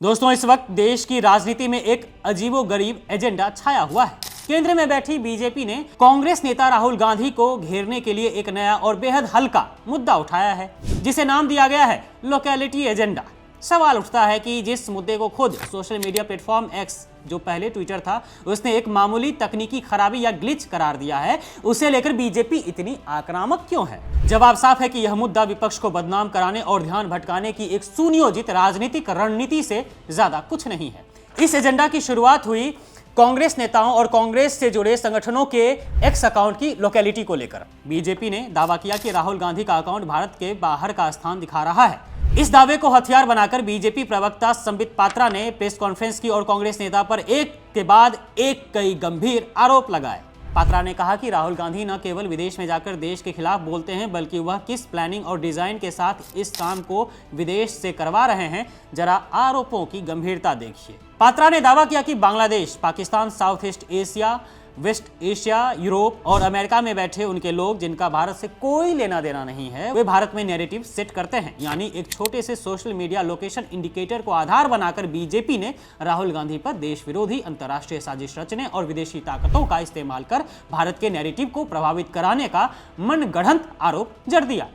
दोस्तों, इस वक्त देश की राजनीति में एक अजीबोगरीब एजेंडा छाया हुआ है। केंद्र में बैठी बीजेपी ने कांग्रेस नेता राहुल गांधी को घेरने के लिए एक नया और बेहद हल्का मुद्दा उठाया है, जिसे नाम दिया गया है लोकेलिटी एजेंडा। सवाल उठता है कि जिस मुद्दे को खुद सोशल मीडिया प्लेटफॉर्म एक्स, जो पहले ट्विटर था, उसने एक मामूली तकनीकी खराबी या ग्लिच करार दिया है, उसे लेकर बीजेपी इतनी आक्रामक क्यों है? जवाब साफ है कि यह मुद्दा विपक्ष को बदनाम कराने और ध्यान भटकाने की एक सुनियोजित राजनीतिक रणनीति से ज्यादा कुछ नहीं है। इस एजेंडा की शुरुआत हुई कांग्रेस नेताओं और कांग्रेस से जुड़े संगठनों के एक्स अकाउंट की लोकेलिटी को लेकर। बीजेपी ने दावा किया कि राहुल गांधी का अकाउंट भारत के बाहर का स्थान दिखा रहा है। इस दावे को हथियार बनाकर बीजेपी प्रवक्ता संबित पात्रा ने प्रेस कॉन्फ्रेंस की और कांग्रेस नेता पर एक के बाद एक कई गंभीर आरोप लगाए। पात्रा ने कहा कि राहुल गांधी न केवल विदेश में जाकर देश के खिलाफ बोलते हैं, बल्कि वह किस प्लानिंग और डिजाइन के साथ इस काम को विदेश से करवा रहे हैं। जरा आरोपों की गंभीरता देखिए। पात्रा ने दावा किया कि Bangladesh, Pakistan, south east Asia, west Asia, Europe और अमेरिका में बैठे उनके लोग, जिनका भारत से कोई लेना देना नहीं है, वे भारत में नैरेटिव सेट करते हैं। यानी एक छोटे से सोशल मीडिया लोकेशन इंडिकेटर को आधार बनाकर बीजेपी ने राहुल गांधी पर देश विरोधी अंतर्राष्ट्रीय साजिश रचने और विदेशी ताकतों का इस्तेमाल कर भारत के नैरेटिव को प्रभावित कराने का मनगढ़ंत आरोप जड़ दिया।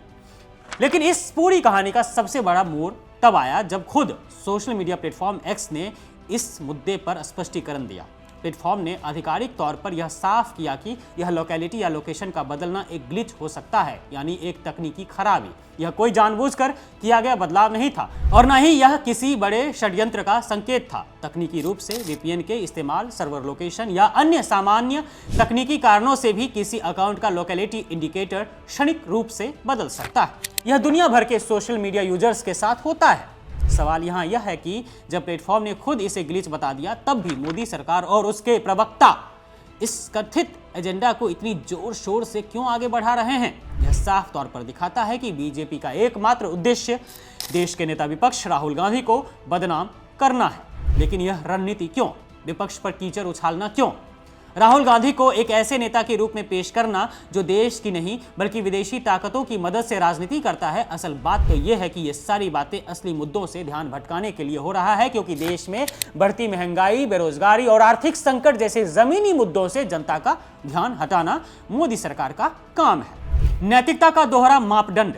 लेकिन इस पूरी कहानी का सबसे बड़ा मोड़ तब आया जब खुद सोशल मीडिया प्लेटफॉर्म एक्स ने इस मुद्दे पर स्पष्टीकरण दिया। प्लेटफॉर्म ने आधिकारिक तौर पर यह साफ किया कि यह लोकेलिटी या लोकेशन का बदलना एक ग्लिच हो सकता है, यानी एक तकनीकी खराबी। यह कोई जानबूझकर किया गया बदलाव नहीं था और न ही यह किसी बड़े षड्यंत्र का संकेत था। तकनीकी रूप से वीपीएन के इस्तेमाल, सर्वर लोकेशन या अन्य सामान्य तकनीकी कारणों से भी किसी अकाउंट का लोकेलिटी इंडिकेटर क्षणिक रूप से बदल सकता है। यह दुनिया भर के सोशल मीडिया यूजर्स के साथ होता है। सवाल यहाँ यह है कि जब प्लेटफॉर्म ने खुद इसे ग्लिच बता दिया, तब भी मोदी सरकार और उसके प्रवक्ता इस कथित एजेंडा को इतनी जोर शोर से क्यों आगे बढ़ा रहे हैं? यह साफ तौर पर दिखाता है कि बीजेपी का एकमात्र उद्देश्य देश के नेता विपक्ष राहुल गांधी को बदनाम करना है। लेकिन यह रणनीति क्यों? विपक्ष पर कीचड़ उछालना क्यों? राहुल गांधी को एक ऐसे नेता के रूप में पेश करना जो देश की नहीं बल्कि विदेशी ताकतों की मदद से राजनीति करता है। असल बात तो यह है कि ये सारी बातें असली मुद्दों से ध्यान भटकाने के लिए हो रहा है, क्योंकि देश में बढ़ती महंगाई, बेरोजगारी और आर्थिक संकट जैसे जमीनी मुद्दों से जनता का ध्यान हटाना मोदी सरकार का काम है। नैतिकता का दोहरा मापदंड।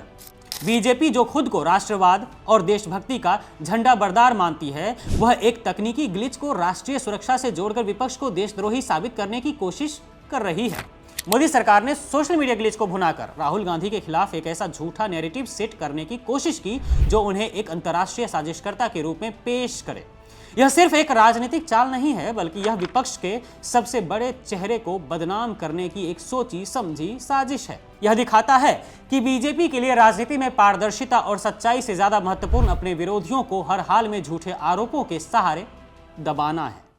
बीजेपी जो खुद को राष्ट्रवाद और देशभक्ति का झंडा बरदार मानती है, वह एक तकनीकी ग्लिच को राष्ट्रीय सुरक्षा से जोड़कर विपक्ष को देशद्रोही साबित करने की कोशिश कर रही है। मोदी सरकार ने सोशल मीडिया ग्लिच को भुनाकर राहुल गांधी के खिलाफ एक ऐसा झूठा नैरेटिव सेट करने की कोशिश की जो उन्हें एक अंतर्राष्ट्रीय साजिशकर्ता के रूप में पेश करे। यह सिर्फ एक राजनीतिक चाल नहीं है, बल्कि यह विपक्ष के सबसे बड़े चेहरे को बदनाम करने की एक सोची समझी साजिश है। यह दिखाता है कि बीजेपी के लिए राजनीति में पारदर्शिता और सच्चाई से ज्यादा महत्वपूर्ण अपने विरोधियों को हर हाल में झूठे आरोपों के सहारे दबाना है।